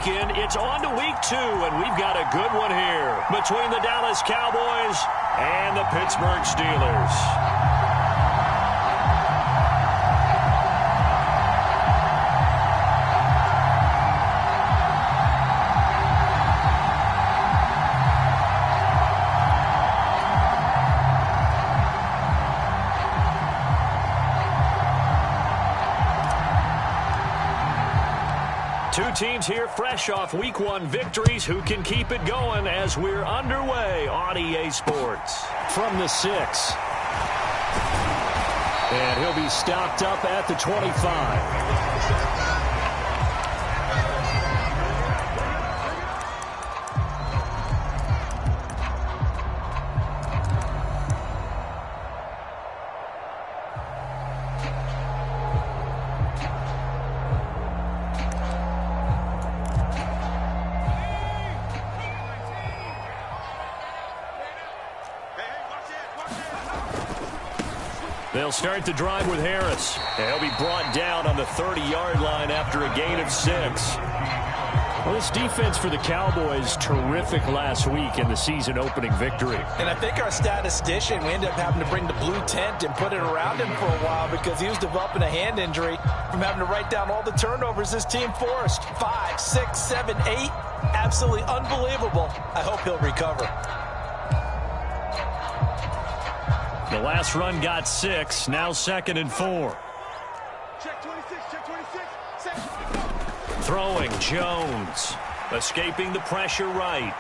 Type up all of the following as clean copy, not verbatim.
weekend, it's on to week 2, and we've got a good one here between the Dallas Cowboys and the Pittsburgh Steelers. Two teams here fresh off Week 1 victories. Who can keep it going as we're underway on EA Sports? From the 6. And he'll be stopped up at the 25. They'll start the drive with Harris. And he'll be brought down on the 30-yard line after a gain of 6. Well, this defense for the Cowboys, terrific last week in the season-opening victory. And I think our statistician, we ended up having to bring the blue tent and put it around him for a while because he was developing a hand injury from having to write down all the turnovers this team forced. 5, 6, 7, 8. Absolutely unbelievable. I hope he'll recover. The last run got 6, now 2nd and 4. Check 26, check 26. Throwing, Jones. Escaping the pressure right.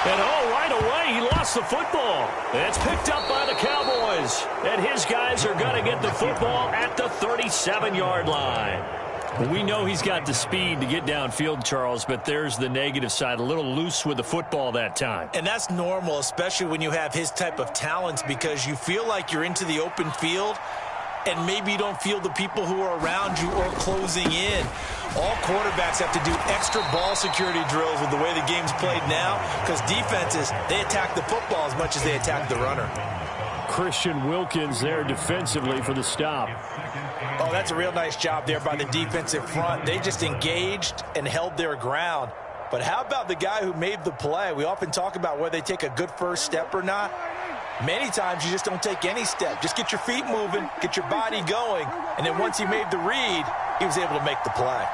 And right away, he lost the football. It's picked up by the Cowboys. And his guys are going to get the football at the 37-yard line. We know he's got the speed to get downfield, Charles, but there's the negative side. A little loose with the football that time. And that's normal, especially when you have his type of talents, because you feel like you're into the open field and maybe you don't feel the people who are around you or closing in. All quarterbacks have to do extra ball security drills with the way the game's played now because defenses, they attack the football as much as they attack the runner. Christian Wilkins there defensively for the stop. Oh, that's a real nice job there by the defensive front. They just engaged and held their ground. But how about the guy who made the play? We often talk about whether they take a good first step or not. Many times you just don't take any step. Just get your feet moving, get your body going, and then once he made the read, he was able to make the play.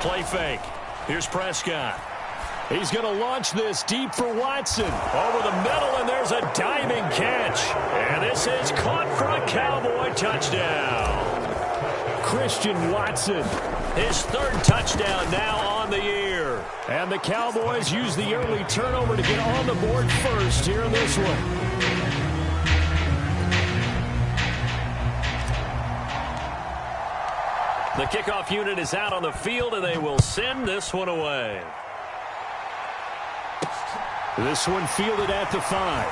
Play fake. Here's Prescott. He's going to launch this deep for Watson. Over the middle, and there's a diving catch. And this is caught for a Cowboy touchdown. Christian Watson, his 3rd touchdown now on the year. And the Cowboys use the early turnover to get on the board first here in this one. The kickoff unit is out on the field, and they will send this one away. This one fielded at the 5.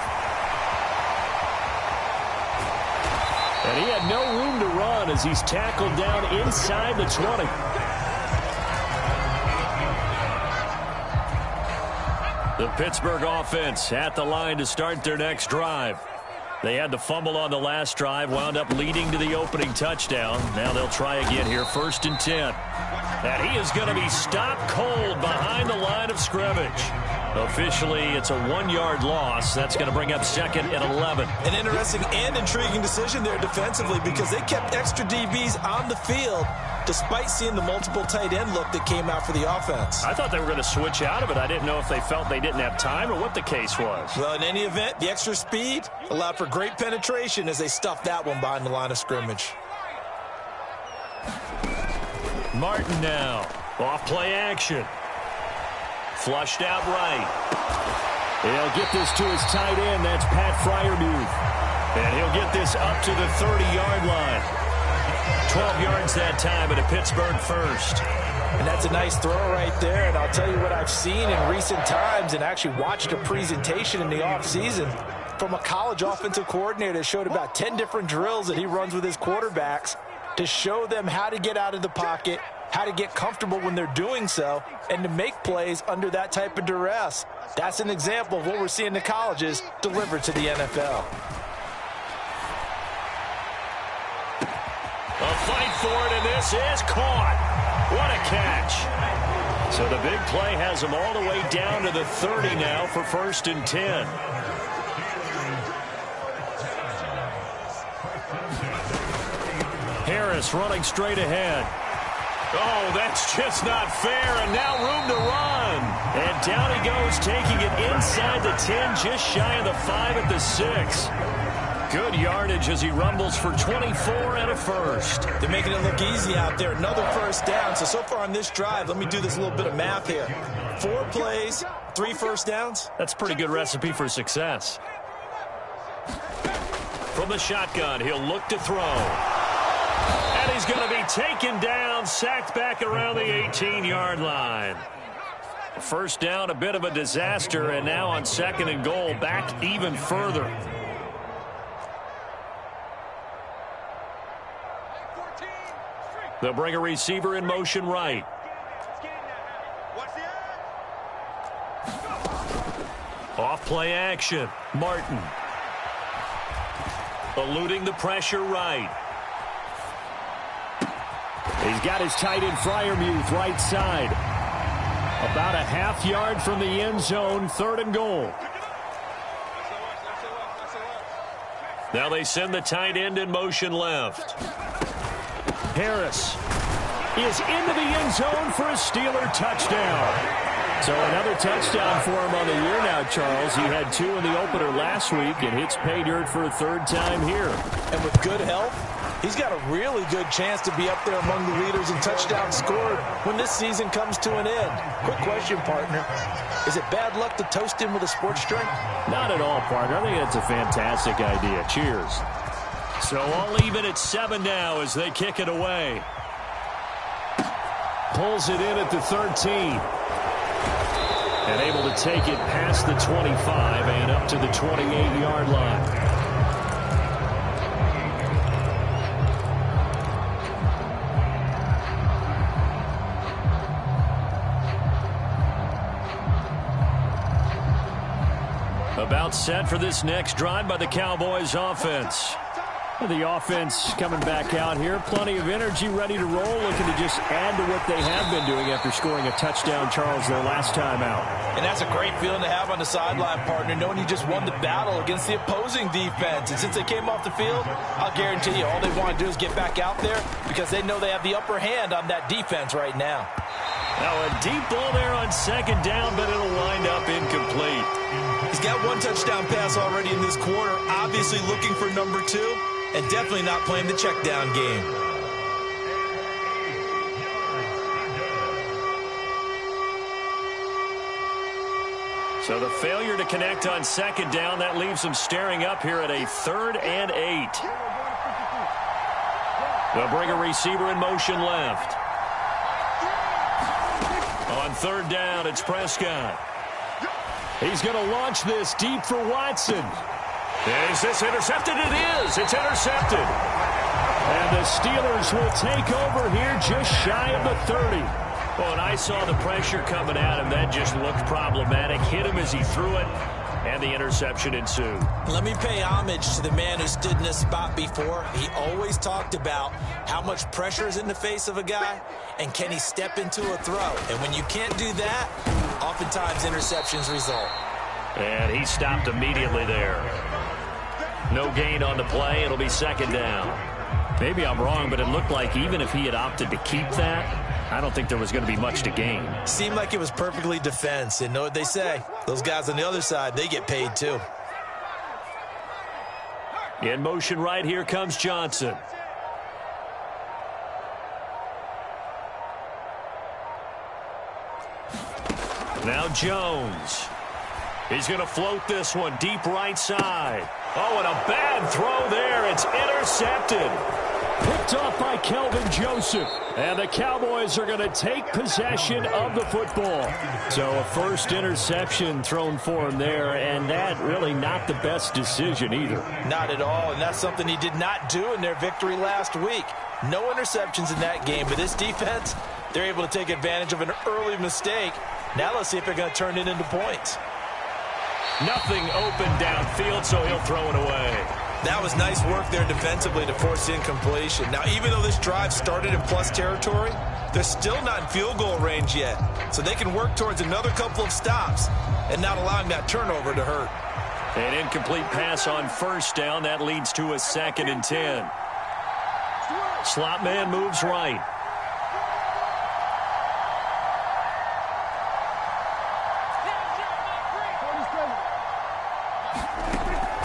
And he had no room to run as he's tackled down inside the 20. The Pittsburgh offense at the line to start their next drive. They had the fumble on the last drive, wound up leading to the opening touchdown. Now they'll try again here, 1st and 10. And he is going to be stopped cold behind the line of scrimmage. Officially, it's a 1-yard loss. That's going to bring up 2nd and 11. An interesting and intriguing decision there defensively because they kept extra DBs on the field despite seeing the multiple tight end look that came out for the offense. I thought they were going to switch out of it. I didn't know if they felt they didn't have time or what the case was. Well, in any event, the extra speed allowed for great penetration as they stuffed that one behind the line of scrimmage. Martin now. Off play action. Flushed out right. He'll get this to his tight end. That's Pat Freiermuth. And he'll get this up to the 30-yard line. 12 yards that time at a Pittsburgh first. And that's a nice throw right there. And I'll tell you what I've seen in recent times and actually watched a presentation in the offseason from a college offensive coordinator that showed about 10 different drills that he runs with his quarterbacks to show them how to get out of the pocket, how to get comfortable when they're doing so, and to make plays under that type of duress. That's an example of what we're seeing in the colleges delivered to the NFL. A fight for it, and this is caught. What a catch. So the big play has him all the way down to the 30 now for 1st and 10. Harris running straight ahead. Oh, that's just not fair, and now room to run. And down he goes, taking it inside the 10, just shy of the 5 at the 6. Good yardage as he rumbles for 24 and a first. They're making it look easy out there. Another first down. So far on this drive, let me do this little bit of math here. 4 plays, 3 first downs. That's a pretty good recipe for success. From the shotgun, he'll look to throw. And he's going to be taken down, sacked back around the 18-yard line. First down, a bit of a disaster, and now on 2nd and goal, back even further. They'll bring a receiver in motion right. Off play action. Martin. Eluding the pressure right. He's got his tight end Freiermuth right side. About a half yard from the end zone, 3rd and goal. Now they send the tight end in motion left. Harris is into the end zone for a Steeler touchdown. So another touchdown for him on the year now, Charles. He had 2 in the opener last week and hits pay dirt for a 3rd time here. And with good health, he's got a really good chance to be up there among the leaders in touchdowns scored when this season comes to an end. Quick question, partner. Is it bad luck to toast him with a sports drink? Not at all, partner. I think that's a fantastic idea. Cheers. So all even at 7 now as they kick it away. Pulls it in at the 13. And able to take it past the 25 and up to the 28-yard line. About set for this next drive by the Cowboys offense. The offense coming back out here. Plenty of energy, ready to roll, looking to just add to what they have been doing after scoring a touchdown, Charles, their last time out. And that's a great feeling to have on the sideline, partner, knowing you just won the battle against the opposing defense. And since they came off the field, I'll guarantee you all they want to do is get back out there because they know they have the upper hand on that defense right now. Now a deep ball there on 2nd down, but it'll wind up incomplete. He's got 1 touchdown pass already in this quarter, obviously looking for number 2. And definitely not playing the check down game. So the failure to connect on 2nd down, that leaves them staring up here at a 3rd and 8. They'll bring a receiver in motion left. On 3rd down, it's Prescott. He's going to launch this deep for Watson. Is this intercepted? It is. It's intercepted. And the Steelers will take over here just shy of the 30. Well, and I saw the pressure coming at him. That just looked problematic. Hit him as he threw it, and the interception ensued. Let me pay homage to the man who stood in this spot before. He always talked about how much pressure is in the face of a guy, and can he step into a throw. And when you can't do that, oftentimes interceptions result. And he stopped immediately there. No gain on the play. It'll be 2nd down. Maybe I'm wrong, but it looked like even if he had opted to keep that, I don't think there was going to be much to gain. Seemed like it was perfectly defense. And know what they say? Those guys on the other side, they get paid too. In motion right, here comes Johnson. Now Jones. He's going to float this one deep right side. Oh, and a bad throw there. It's intercepted. Picked off by Kelvin Joseph. And the Cowboys are going to take possession of the football. So a first interception thrown for him there, and that really not the best decision either. Not at all, and that's something he did not do in their victory last week. No interceptions in that game, but this defense, they're able to take advantage of an early mistake. Now let's see if they're going to turn it into points. Nothing open downfield, so he'll throw it away. That was nice work there defensively to force the incompletion. Now, even though this drive started in plus territory, they're still not in field goal range yet. So they can work towards another couple of stops and not allowing that turnover to hurt. An incomplete pass on first down. That leads to a 2nd and 10. Slot man moves right.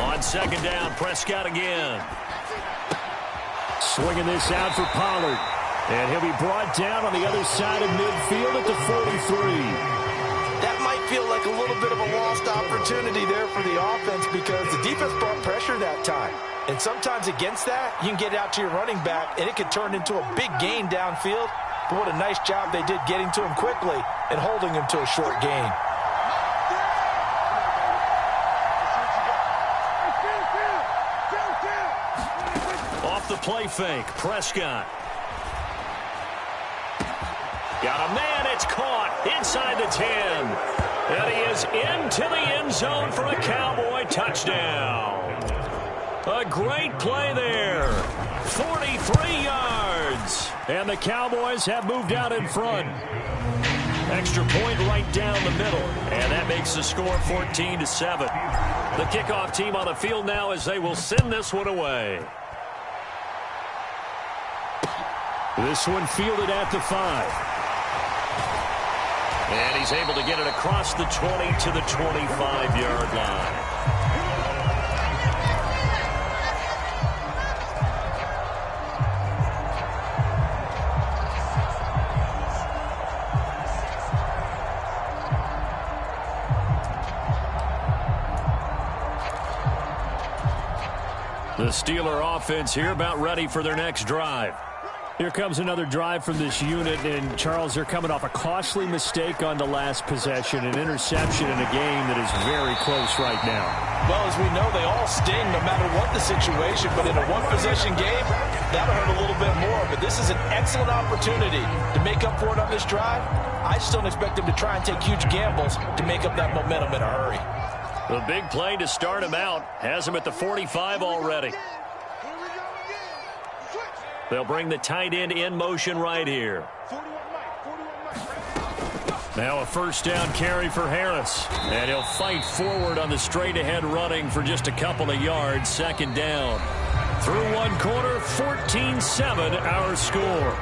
On 2nd down, Prescott again. Swinging this out for Pollard. And he'll be brought down on the other side of midfield at the 43. That might feel like a little bit of a lost opportunity there for the offense because the defense brought pressure that time. And sometimes against that, you can get it out to your running back, and it could turn into a big gain downfield. But what a nice job they did getting to him quickly and holding him to a short gain. Off the play fake, Prescott. Got a man, it's caught inside the 10. And he is into the end zone for a Cowboy touchdown. A great play there. 43 yards. And the Cowboys have moved out in front. Extra point right down the middle. And that makes the score 14-7. The kickoff team on the field now as they will send this one away. This one fielded at the 5. And he's able to get it across the 20 to the 25-yard line. The Steeler offense here about ready for their next drive. Here comes another drive from this unit, and Charles, they're coming off a costly mistake on the last possession, an interception in a game that is very close right now. Well, as we know, they all sting no matter what the situation, but in a one-possession game, that'll hurt a little bit more. But this is an excellent opportunity to make up for it on this drive. I just don't expect them to try and take huge gambles to make up that momentum in a hurry. The big play to start him out has him at the 45 already. They'll bring the tight end in motion right here. Now a first down carry for Harris. And he'll fight forward on the straight-ahead running for just a couple of yards. 2nd down. Through one quarter, 14-7 our score.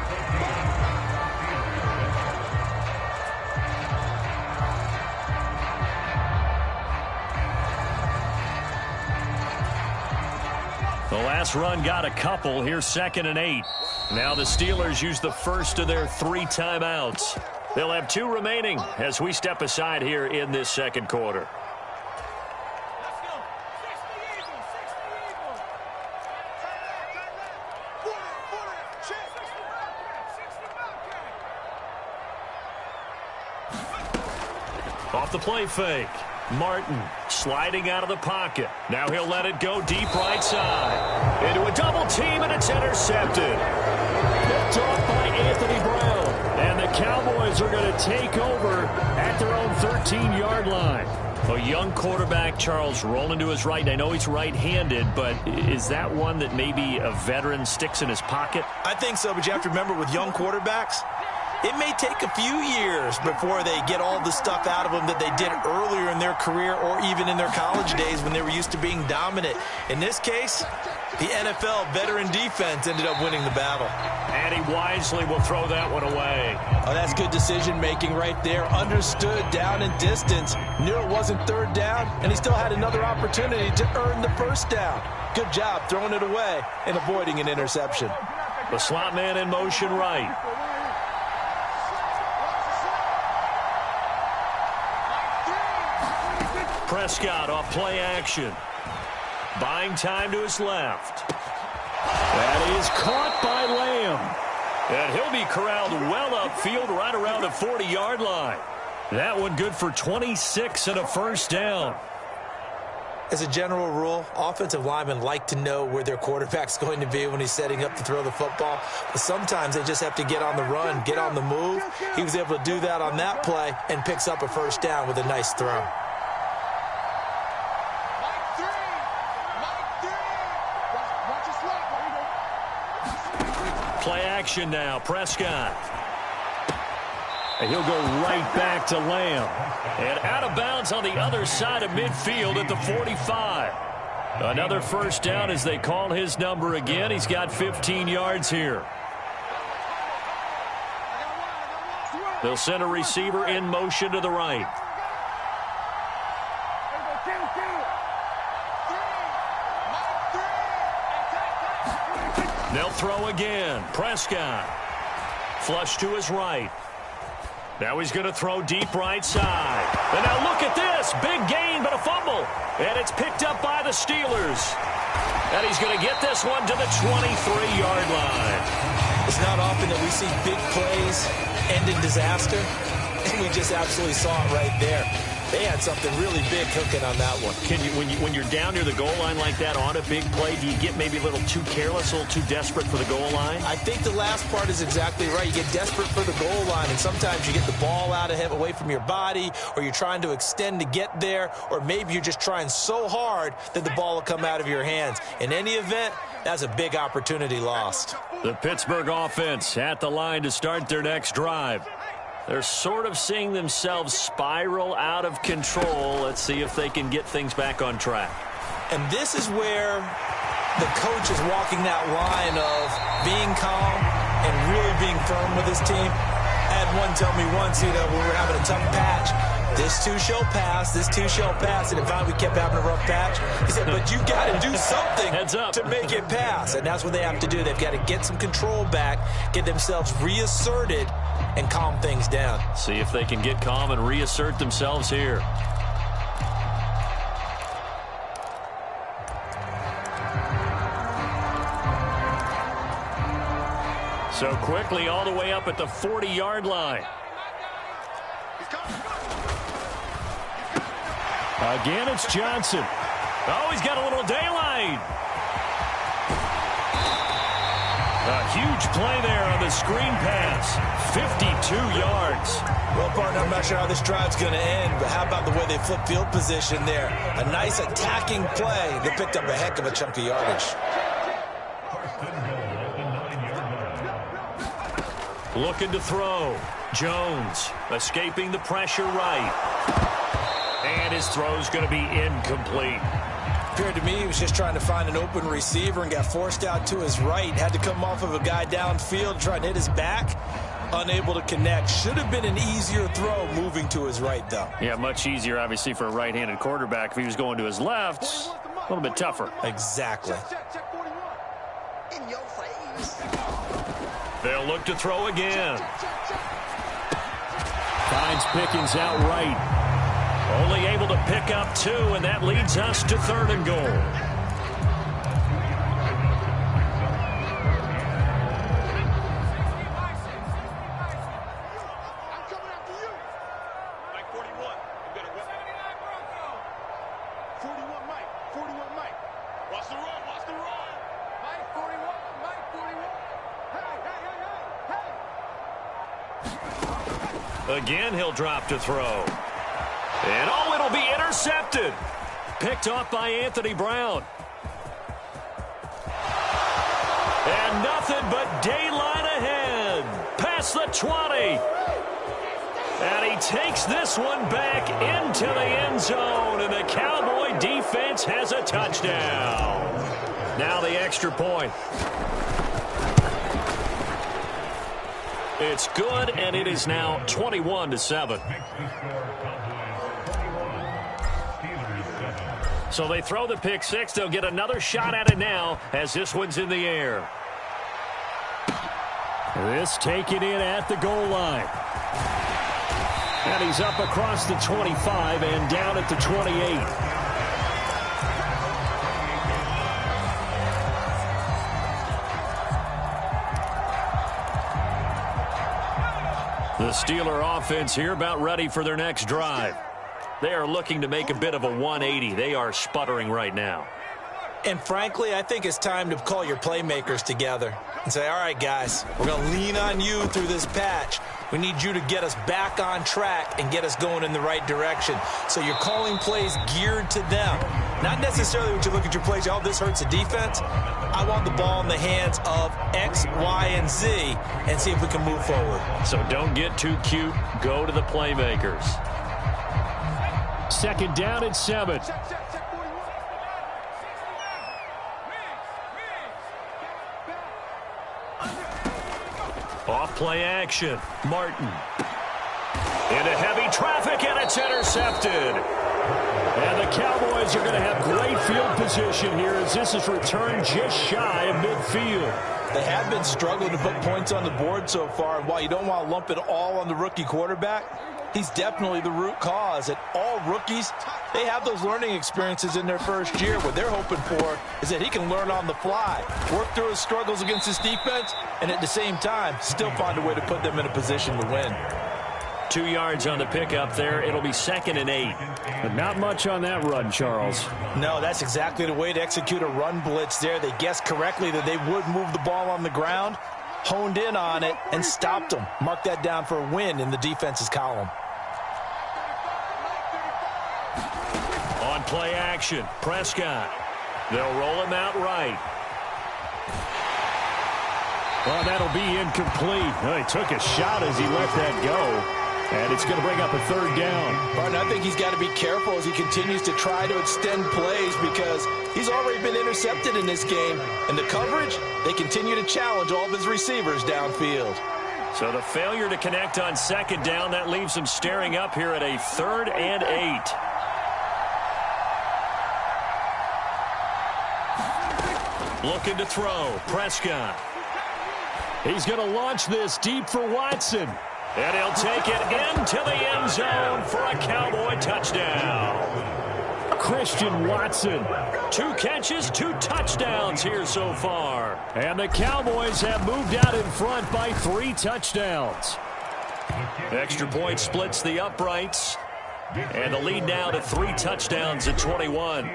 The last run got a couple. Here's 2nd and 8. Now the Steelers use the first of their 3 timeouts. They'll have 2 remaining as we step aside here in this 2nd quarter. Off the play fake. Martin sliding out of the pocket. Now he'll let it go deep right side. Into a double team, and it's intercepted. Picked off by Anthony Brown. And the Cowboys are going to take over at their own 13-yard line. A young quarterback, Charles, rolling to his right. And I know he's right-handed, but is that one that maybe a veteran sticks in his pocket? I think so, but you have to remember with young quarterbacks, it may take a few years before they get all the stuff out of them that they did earlier in their career or even in their college days when they were used to being dominant. In this case, the NFL veteran defense ended up winning the battle. And he wisely will throw that one away. Oh, that's good decision-making right there. Understood down and distance. Knew it wasn't 3rd down, and he still had another opportunity to earn the 1st down. Good job throwing it away and avoiding an interception. The slot man in motion right. Prescott off play action. Buying time to his left. That is caught by Lamb. And he'll be corralled well upfield right around the 40-yard line. That one good for 26 and a 1st down. As a general rule, offensive linemen like to know where their quarterback's going to be when he's setting up to throw the football. But sometimes they just have to get on the run, get on the move. He was able to do that on that play and picks up a 1st down with a nice throw. action now. Prescott. And he'll go right back to Lamb. And out of bounds on the other side of midfield at the 45. Another first down as they call his number again. He's got 15 yards here. They'll send a receiver in motion to the right. They'll throw again. Prescott. Flush to his right. Now he's going to throw deep right side. And now look at this. Big gain, but a fumble. And it's picked up by the Steelers. And he's going to get this one to the 23-yard line. It's not often that we see big plays end in disaster. And we just absolutely saw it right there. They had something really big cooking on that one. Can you, when you're down near the goal line like that on a big play, do you get maybe a little too careless, a little too desperate for the goal line? I think the last part is exactly right. You get desperate for the goal line, and sometimes you get the ball out of him, away from your body, or you're trying to extend to get there, or maybe you're just trying so hard that the ball will come out of your hands. In any event, that's a big opportunity lost. The Pittsburgh offense at the line to start their next drive. They're sort of seeing themselves spiral out of control. Let's see if they can get things back on track. And this is where the coach is walking that line of being calm and really being firm with his team. I had one tell me once, when we were having a tough patch, this too shall pass, this too shall pass. And if finally we kept having a rough patch, he said, but you got to do something to make it pass. And that's what they have to do. They've got to get some control back, get themselves reasserted, and calm things down. See if they can get calm and reassert themselves here. So quickly all the way up at the 40-yard line. Again, it's Johnson. Oh, he's got a little daylight. A huge play there on the screen pass. 52 yards. Well, partner, I'm not sure how this drive's going to end, but how about the way they flip field position there? A nice attacking play. They picked up a heck of a chunk of yardage. Looking to throw. Jones escaping the pressure right. And his throw's going to be incomplete. Appeared to me he was just trying to find an open receiver and got forced out to his right. Had to come off of a guy downfield, trying to hit his back. Unable to connect. Should have been an easier throw moving to his right, though. Yeah, much easier, obviously, for a right-handed quarterback. If he was going to his left, a little bit tougher. Exactly. In your face. They'll look to throw again. Finds Pickens out right. Only able to pick up 2, and that leads us to 3rd and goal. I'm coming after you. Mike 41. You better whip. 41 Mike. 41 Mike. Watch the run. Watch the run. Mike 41. Mike 41. Hey. Again, he'll drop to throw. And, oh, it'll be intercepted. Picked off by Anthony Brown. And nothing but daylight ahead. Past the 20. And he takes this one back into the end zone. And the Cowboy defense has a touchdown. Now the extra point. It's good, and it is now 21-7. So they throw the pick six. They'll get another shot at it now as this one's in the air. This taken in at the goal line. And he's up across the 25 and down at the 28. The Steeler offense here about ready for their next drive. They are looking to make a bit of a 180. They are sputtering right now. And frankly, I think it's time to call your playmakers together and say, all right, guys, we're going to lean on you through this patch. We need you to get us back on track and get us going in the right direction. So you're calling plays geared to them. Not necessarily when you look at your plays, oh, this hurts the defense. I want the ball in the hands of X, Y, and Z and see if we can move forward. So don't get too cute. Go to the playmakers. Second down and 7. Off play action. Martin. Into heavy traffic, and it's intercepted. And the Cowboys are going to have great field position here as this is returned just shy of midfield. They have been struggling to put points on the board so far, and while you don't want to lump it all on the rookie quarterback, he's definitely the root cause. And all rookies, they have those learning experiences in their first year. What they're hoping for is that he can learn on the fly, work through his struggles against his defense, and at the same time, still find a way to put them in a position to win. 2 yards on the pickup there. It'll be 2nd and 8. But not much on that run, Charles. No, that's exactly the way to execute a run blitz there. They guessed correctly that they would move the ball on the ground, honed in on it, and stopped them. Mark that down for a win in the defense's column. On play action, Prescott. They'll roll him out right. Well, that'll be incomplete. Well, he took a shot as he let that go. And it's going to bring up a 3rd down. Martin, I think he's got to be careful as he continues to try to extend plays because he's already been intercepted in this game. And the coverage, they continue to challenge all of his receivers downfield. So the failure to connect on 2nd down, that leaves him staring up here at a 3rd and 8. Looking to throw. Prescott. He's going to launch this deep for Watson. And he'll take it into the end zone for a Cowboy touchdown. Christian Watson. 2 catches, 2 touchdowns here so far. And the Cowboys have moved out in front by 3 touchdowns. Extra point splits the uprights. And the lead now to 3 touchdowns at 21.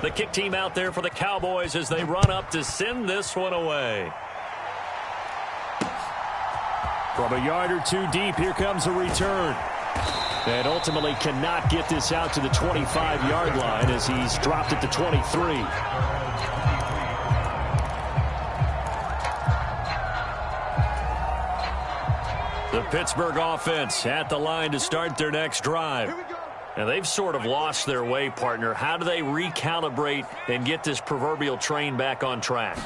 The kick team out there for the Cowboys as they run up to send this one away. From a yard or 2 deep, here comes a return. And ultimately cannot get this out to the 25-yard line as he's dropped it to 23. The Pittsburgh offense at the line to start their next drive. And they've sort of lost their way, partner. How do they recalibrate and get this proverbial train back on track?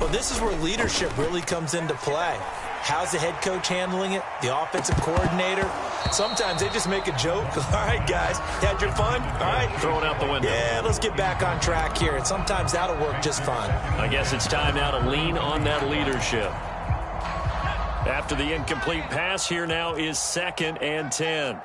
Well, this is where leadership really comes into play. How's the head coach handling it? The offensive coordinator? Sometimes they just make a joke. All right, guys, you had your fun? All right. Throw it out the window. Yeah, let's get back on track here. And sometimes that'll work just fine. I guess it's time now to lean on that leadership. After the incomplete pass, here now is 2nd and 10.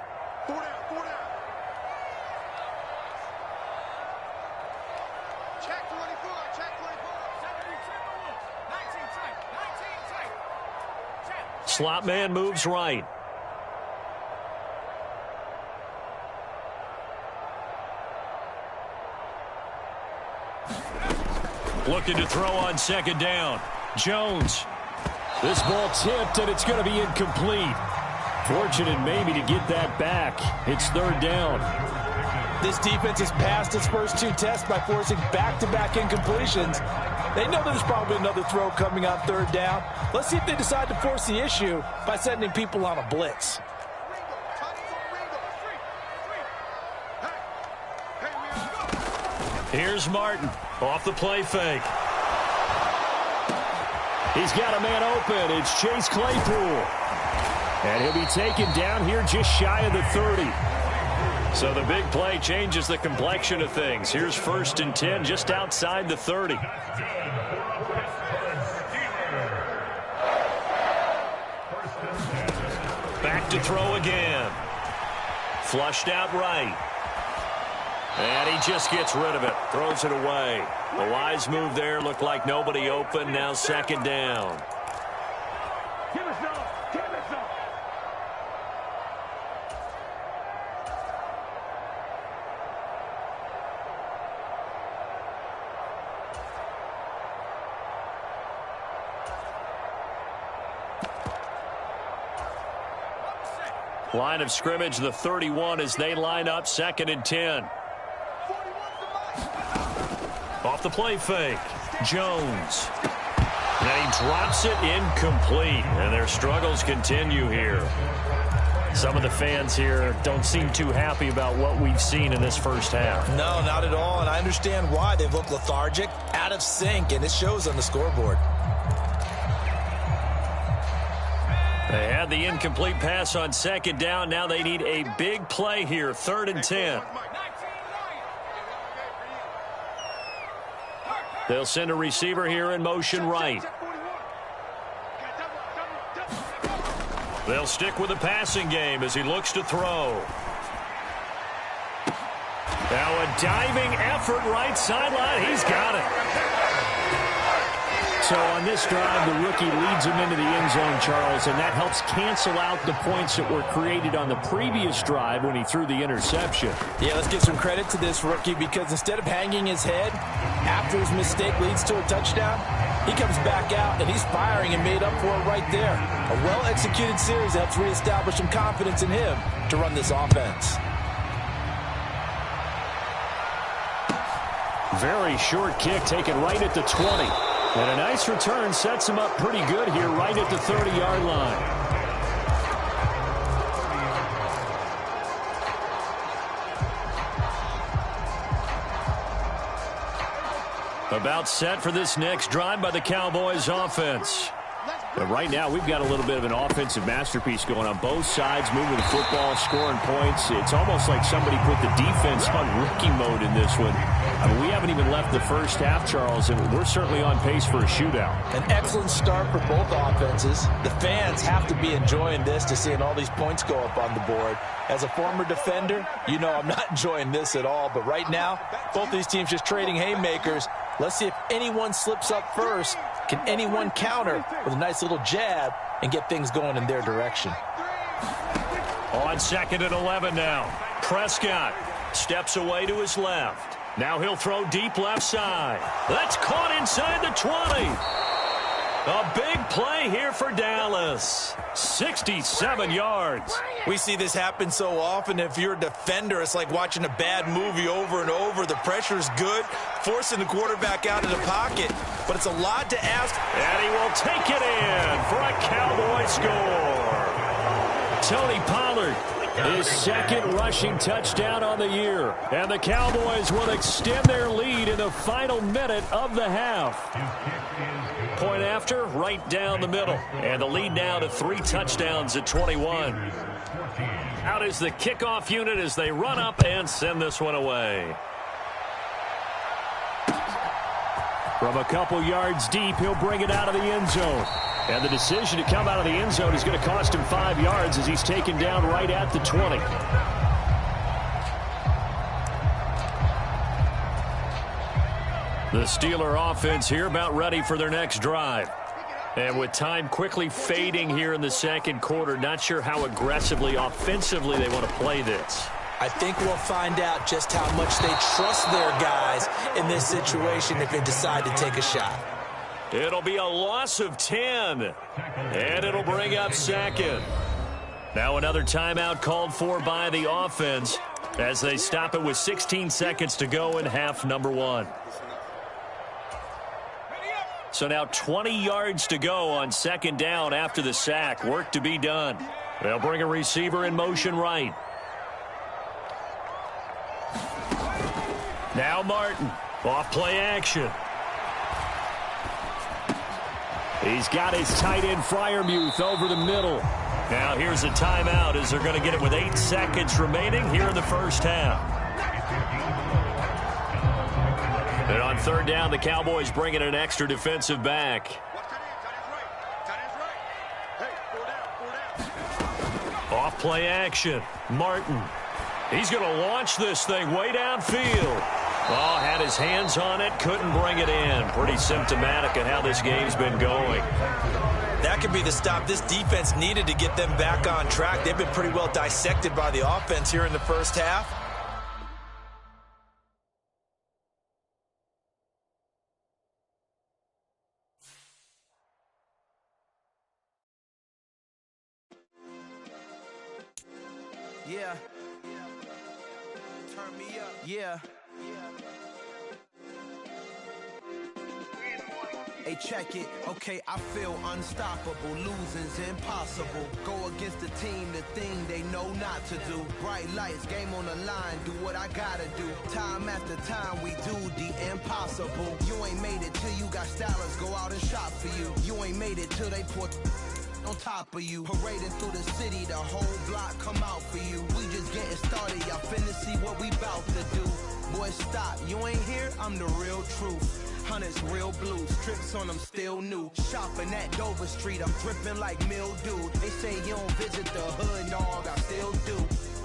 Slot man moves right. Looking to throw on 2nd down. Jones. This ball tipped, and it's going to be incomplete. Fortunate maybe to get that back. It's 3rd down. This defense has passed its first 2 tests by forcing back-to-back incompletions. They know there's probably another throw coming on 3rd down. Let's see if they decide to force the issue by sending people on a blitz. Here's Martin off the play fake. He's got a man open. It's Chase Claypool. And he'll be taken down here just shy of the 30. So the big play changes the complexion of things. Here's 1st and 10 just outside the 30. Back to throw again. Flushed out right. And he just gets rid of it. Throws it away. A wise move there. Looked like nobody open. Now 2nd down. Line of scrimmage, the 31 as they line up 2nd and 10. Off the play fake, Jones. And he drops it incomplete, and their struggles continue here. Some of the fans here don't seem too happy about what we've seen in this first half. No, not at all, and I understand why. They've looked lethargic, out of sync, and it shows on the scoreboard. They had the incomplete pass on 2nd down. Now they need a big play here, 3rd and 10. They'll send a receiver here in motion right. They'll stick with the passing game as he looks to throw. Now a diving effort right sideline. He's got it. So on this drive, the rookie leads him into the end zone, Charles, and that helps cancel out the points that were created on the previous drive when he threw the interception. Yeah, let's give some credit to this rookie because instead of hanging his head after his mistake leads to a touchdown, he comes back out and he's firing and made up for it right there. A well-executed series helps reestablish some confidence in him to run this offense. Very short kick taken right at the 20. And a nice return sets him up pretty good here right at the 30-yard line. About set for this next drive by the Cowboys offense. But right now, we've got a little bit of an offensive masterpiece going on both sides, moving the football, scoring points. It's almost like somebody put the defense on rookie mode in this one. I mean, we haven't even left the first half, Charles, and we're certainly on pace for a shootout. An excellent start for both offenses. The fans have to be enjoying this to seeing all these points go up on the board. As a former defender, you know I'm not enjoying this at all. But right now, both these teams just trading haymakers. Let's see if anyone slips up first. Can anyone counter with a nice little jab and get things going in their direction? On 2nd and 11 now. Prescott steps away to his left. Now he'll throw deep left side. That's caught inside the 20. A big play here for Dallas. 67 yards. We see this happen so often. If you're a defender, it's like watching a bad movie over and over. The pressure's good, forcing the quarterback out of the pocket. But it's a lot to ask. And he will take it in for a Cowboy score. Tony Pollard, his 2nd rushing touchdown on the year. And the Cowboys will extend their lead in the final minute of the half. Point after, right down the middle. And the lead now to 3 touchdowns at 21. Out is the kickoff unit as they run up and send this one away. From a couple yards deep, he'll bring it out of the end zone. And the decision to come out of the end zone is going to cost him 5 yards as he's taken down right at the 20. The Steeler offense here about ready for their next drive. And with time quickly fading here in the 2nd quarter, not sure how aggressively, offensively they want to play this. I think we'll find out just how much they trust their guys in this situation if they decide to take a shot. It'll be a loss of 10. And it'll bring up 2nd. Now another timeout called for by the offense as they stop it with 16 seconds to go in half number 1. So now 20 yards to go on 2nd down after the sack. Work to be done. They'll bring a receiver in motion right. Now Martin. Off play action. He's got his tight end Freiermuth over the middle. Now here's a timeout as they're going to get it with 8 seconds remaining here in the first half. And on 3rd down, the Cowboys bring in an extra defensive back. Off play action. Martin. He's going to launch this thing way downfield. Oh, had his hands on it, couldn't bring it in. Pretty symptomatic of how this game's been going. That could be the stop this defense needed to get them back on track. They've been pretty well dissected by the offense here in the first half. Yeah. Turn me up. Yeah. Hey, check it. Okay, I feel unstoppable. Losing's impossible. Go against the team, the thing they know not to do. Bright lights, game on the line, do what I gotta do. Time after time, we do the impossible. You ain't made it till you got stylers go out and shop for you. You ain't made it till they put on top of you. Parading through the city, the whole block come out for you. We just getting started, y'all finna see what we bout to do. Boy, stop, you ain't here, I'm the real truth. Hunters, real blue, strips on them still new. Shopping at Dover Street, I'm dripping like mildew. They say you don't visit the hood, dog, I still do.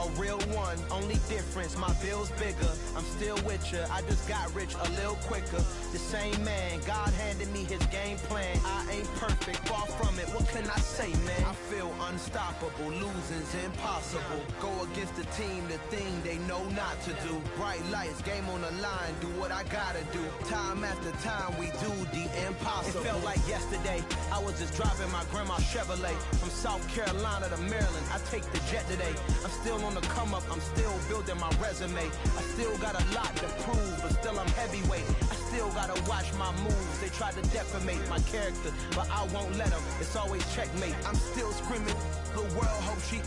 A real one, only difference, my bill's bigger. I'm still with ya, I just got rich a little quicker. The same man, God handed me his game plan. I ain't perfect, far from it, what can I say, man? I feel unstoppable, losing's impossible. Go against the team, the thing they know not to do. Bright lights, game on the line, do what I gotta do. Time after time, we do the impossible. It felt like yesterday, I was just driving my grandma's Chevrolet. From South Carolina to Maryland, I take the jet today. I'm still on the come up, I'm still building my resume. I still got a lot to prove, but still I'm heavyweight. I still gotta watch my moves. They try to defamate my character, but I won't let them. It's always checkmate. I'm still screaming, the world hope she.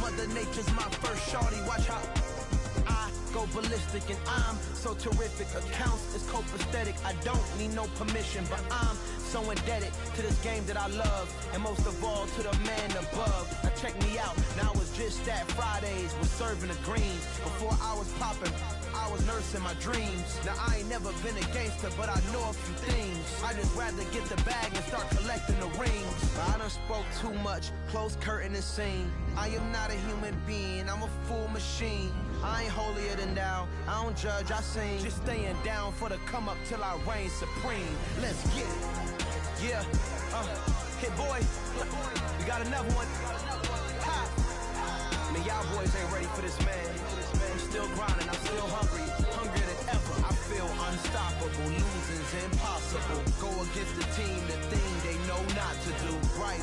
Mother Nature's my first shorty, watch how I go ballistic, and I'm so terrific. Accounts is copacetic, I don't need no permission, but I'm so indebted to this game that I love, and most of all to the man above. Now check me out, now it's just that Fridays was serving the greens. Before I was popping, I was nursing my dreams. Now I ain't never been a gangster, but I know a few things. I just rather get the bag and start collecting the rings. But I done spoke too much, close curtain and scene. I am not a human being, I'm a full machine. I ain't holier than thou, I don't judge, I sing. Just staying down for the come up till I reign supreme. Let's get it. Yeah, hit boy, we got another one. Ha. Man, y'all boys ain't ready for this, man. I'm still grinding, I'm still hungry, hungrier than ever. I feel unstoppable, losing's impossible. Go against the team, the thing they know not to do. Bright